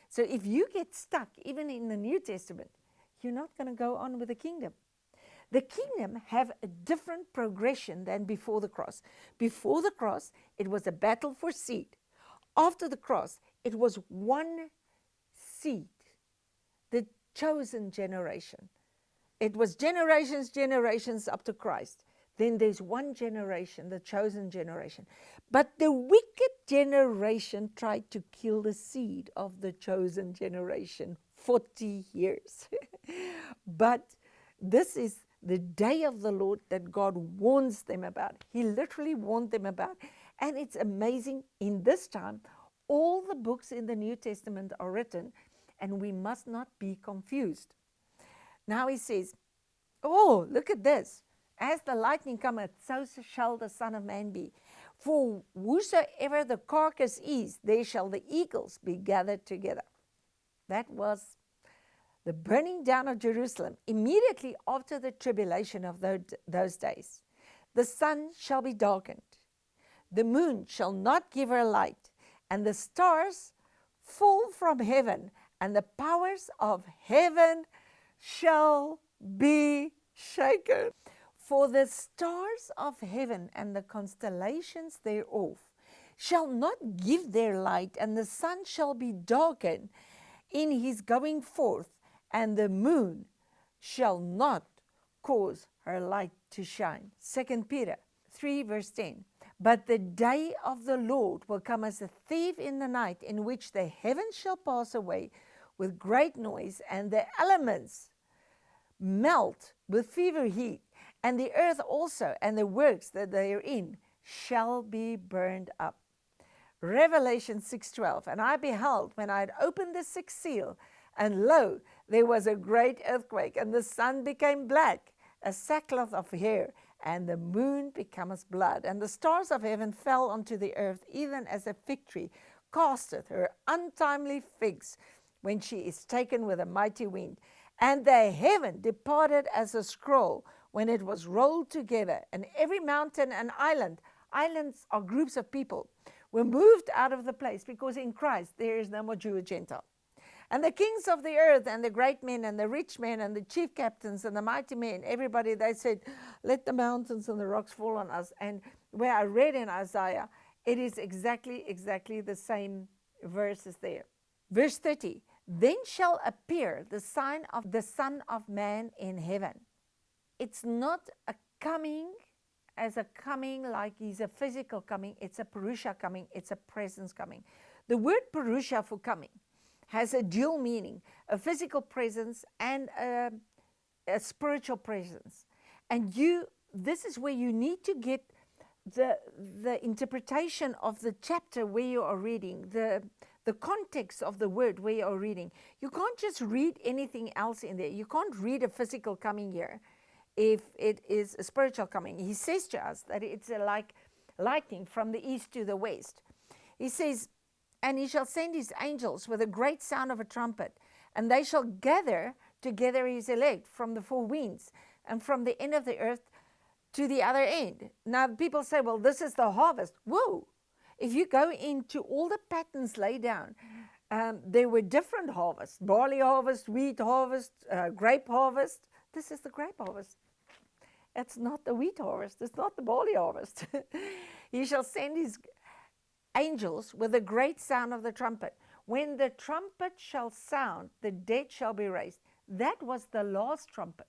So if you get stuck, even in the New Testament, you're not going to go on with the kingdom. The kingdom have a different progression than before the cross. Before the cross, it was a battle for seed. After the cross, it was one seed, the chosen generation. It was generations up to Christ. Then there's one generation, the chosen generation. But the wicked generation tried to kill the seed of the chosen generation 40 years. But this is the day of the Lord that God warns them about. He literally warned them about. And it's amazing, in this time, all the books in the New Testament are written, and we must not be confused. Now he says, oh, look at this. As the lightning cometh, so shall the Son of Man be. For whosoever the carcass is, there shall the eagles be gathered together. That was the burning down of Jerusalem immediately after the tribulation of those days. The sun shall be darkened, the moon shall not give her light, and the stars fall from heaven, and the powers of heaven shall be shaken. For the stars of heaven and the constellations thereof shall not give their light, and the sun shall be darkened in his going forth, and the moon shall not cause her light to shine. 2 Peter 3 verse 10. But the day of the Lord will come as a thief in the night, in which the heavens shall pass away with great noise, and the elements melt with fever heat, and the earth also and the works that they are in shall be burned up. Revelation 6:12. And I beheld, when I had opened the sixth seal, and lo, there was a great earthquake, and the sun became black, as sackcloth of hair, and the moon became as blood, and the stars of heaven fell unto the earth, even as a fig tree casteth her untimely figs when she is taken with a mighty wind. And the heaven departed as a scroll when it was rolled together, and every mountain and island, islands are groups of people, were moved out of the place, because in Christ there is no more Jew or Gentile. And the kings of the earth, and the great men, and the rich men, and the chief captains, and the mighty men, everybody, they said, let the mountains and the rocks fall on us. And where I read in Isaiah, it is exactly the same verses there. Verse 30, then shall appear the sign of the Son of Man in heaven. It's not a coming as a coming like he's a physical coming. It's a Purusha coming. It's a presence coming. The word Purusha for coming has a dual meaning, a physical presence and a spiritual presence. And this is where you need to get the interpretation of the chapter where you are reading, the context of the word where you are reading. You can't just read anything else in there. You can't read a physical coming here if it is a spiritual coming. He says to us that it's like lightning from the east to the west. He says, and he shall send his angels with a great sound of a trumpet, and they shall gather together his elect from the four winds, and from the end of the earth to the other end. Now people say, well, this is the harvest. Whoa! If you go into all the patterns laid down, there were different harvests: barley harvest, wheat harvest, grape harvest. This is the grape harvest. It's not the wheat harvest. It's not the barley harvest. He shall send his angels with a great sound of the trumpet. When the trumpet shall sound, the dead shall be raised. That was the last trumpet.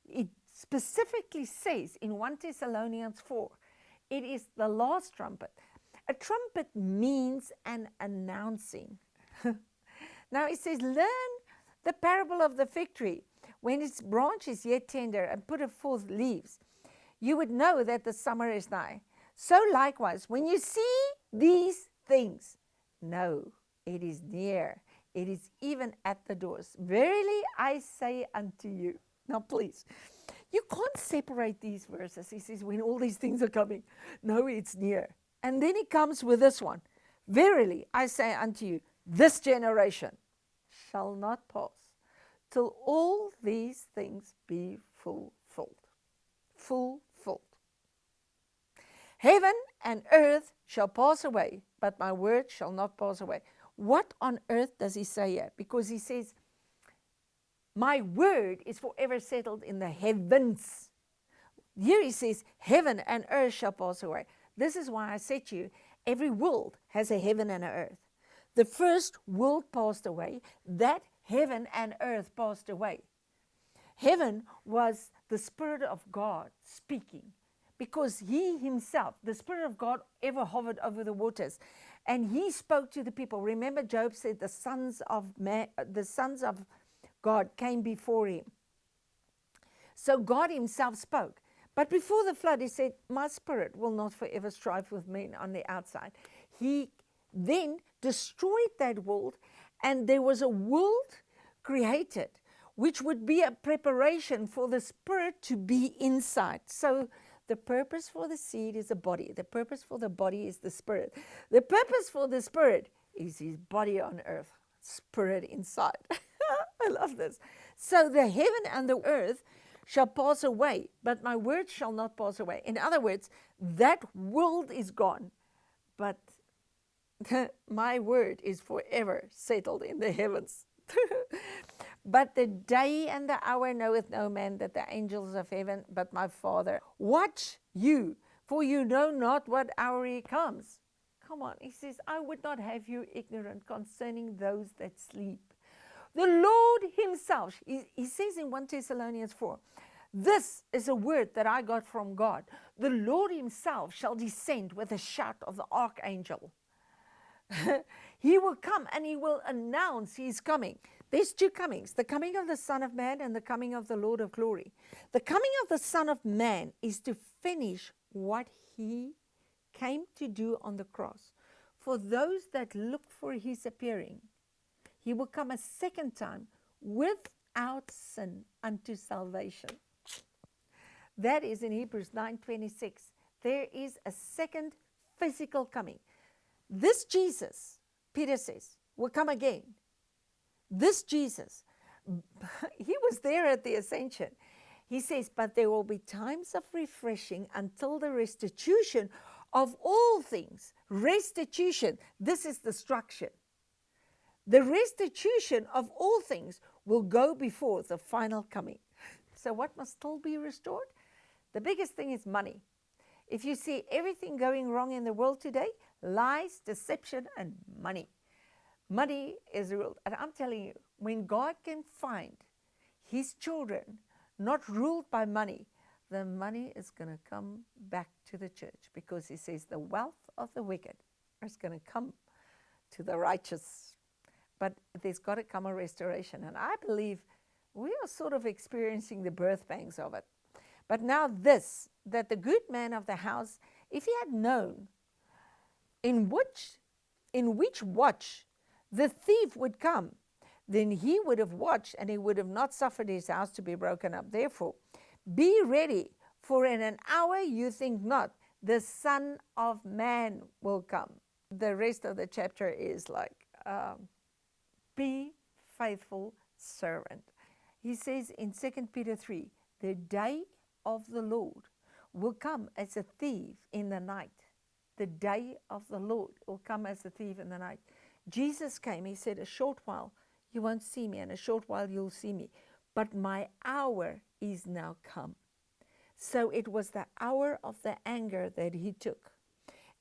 It specifically says in 1 Thessalonians 4, it is the last trumpet. A trumpet means an announcing. Now it says, learn the parable of the fig tree. When its branch is yet tender and putteth forth leaves, you would know that the summer is nigh. So likewise, when you see these things, know it is near. It is even at the doors. Verily I say unto you. Now please, you can't separate these verses. He says, when all these things are coming, no, it's near. And then he comes with this one. Verily I say unto you, this generation shall not pass till all these things be fulfilled. Fulfilled. Heaven and earth shall pass away, but my word shall not pass away. What on earth does he say here? Because he says, my word is forever settled in the heavens. Here he says, heaven and earth shall pass away. This is why I said to you, every world has a heaven and an earth. The first world passed away, that heaven and earth passed away. Heaven was the Spirit of God speaking, because he himself, the Spirit of God, ever hovered over the waters, and he spoke to the people. Remember, Job said the sons of God came before him. So God himself spoke. But before the flood, he said, my spirit will not forever strive with men on the outside. He then destroyed that world, and there was a world created which would be a preparation for the spirit to be inside. So the purpose for the seed is the body. The purpose for the body is the spirit. The purpose for the spirit is his body on earth, spirit inside. I love this. So the heaven and the earth shall pass away, but my word shall not pass away. In other words, that world is gone, but my word is forever settled in the heavens. But the day and the hour knoweth no man, that the angels of heaven, but my Father. Watch you, for you know not what hour he comes. Come on, he says, I would not have you ignorant concerning those that sleep. The Lord himself, he says in 1 Thessalonians 4, this is a word that I got from God. The Lord himself shall descend with a shout of the archangel. He will come and he will announce he's coming. There's two comings, the coming of the Son of Man and the coming of the Lord of glory. The coming of the Son of Man is to finish what he came to do on the cross. For those that look for his appearing, he will come a second time without sin unto salvation. That is in Hebrews 9:26. There is a second physical coming. This Jesus, Peter says, will come again. This Jesus, he was there at the ascension. He says, but there will be times of refreshing until the restitution of all things. Restitution, this is destruction. The restitution of all things will go before the final coming. So what must still be restored? The biggest thing is money. If you see everything going wrong in the world today, lies, deception, and money. Money is ruled. And I'm telling you, when God can find his children not ruled by money, the money is going to come back to the church, because he says the wealth of the wicked is going to come to the righteous. But there's got to come a restoration. And I believe we are sort of experiencing the birth pangs of it. But now this, that the good man of the house, if he had known in which watch the thief would come, then he would have watched, and he would have not suffered his house to be broken up. Therefore, be ready, for in an hour you think not, the Son of Man will come. The rest of the chapter is like, be faithful servant. He says in 2 Peter 3, the day of the Lord will come as a thief in the night. The day of the Lord will come as a thief in the night. Jesus came, he said, a short while you won't see me, and a short while you'll see me. But my hour is now come. So it was the hour of the anger that he took.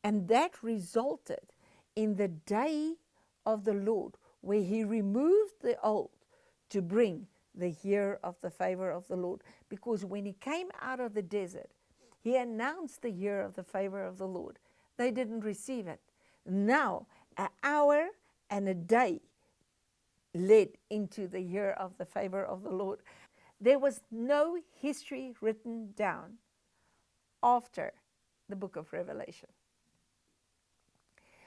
And that resulted in the day of the Lord, where he removed the old to bring the year of the favor of the Lord. Because when he came out of the desert, he announced the year of the favor of the Lord. They didn't receive it. Now, an hour and a day led into the year of the favor of the Lord. There was no history written down after the book of Revelation.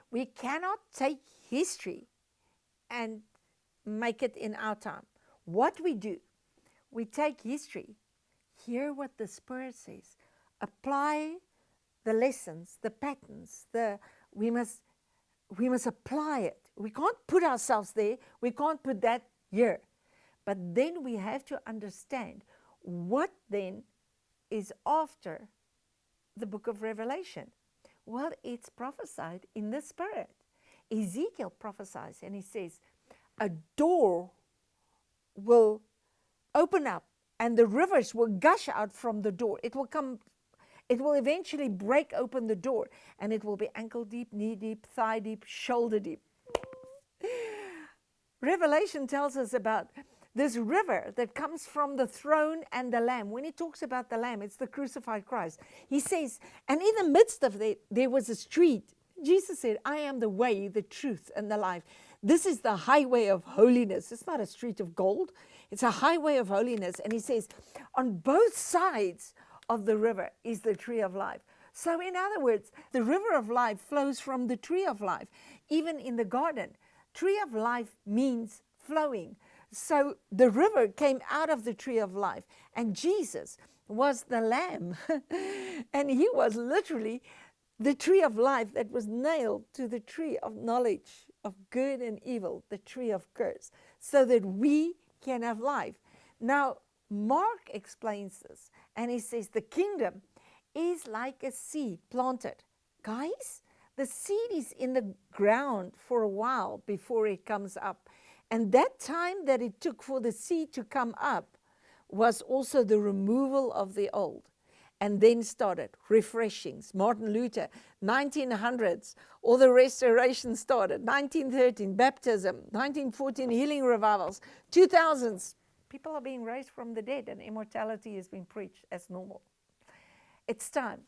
We cannot take history and make it in our time. What we do, we take history, hear what the Spirit says, apply the lessons, the patterns, we must apply it. We can't put ourselves there. We can't put that here. But then we have to understand what then is after the book of Revelation. Well, it's prophesied in the Spirit. Ezekiel prophesies and he says, a door will open up and the rivers will gush out from the door. It will eventually break open the door and it will be ankle deep, knee deep, thigh deep, shoulder deep. Revelation tells us about this river that comes from the throne and the Lamb. When he talks about the Lamb, it's the crucified Christ. He says, and in the midst of it, there was a street. Jesus said, I am the way, the truth, and the life. This is the highway of holiness. It's not a street of gold. It's a highway of holiness. And he says, on both sides of the river is the tree of life. So in other words, the river of life flows from the tree of life. Even in the garden, tree of life means flowing. So the river came out of the tree of life, and Jesus was the Lamb. And he was literally the tree of life that was nailed to the tree of knowledge of good and evil, the tree of curse, so that we can have life. Now, Mark explains this, and he says the kingdom is like a seed planted. Guys, the seed is in the ground for a while before it comes up. And that time that it took for the seed to come up was also the removal of the old. And then started refreshings. Martin Luther, 1900s, all the restoration started. 1913, baptism. 1914, healing revivals. 2000s, people are being raised from the dead and immortality is being preached as normal. It's time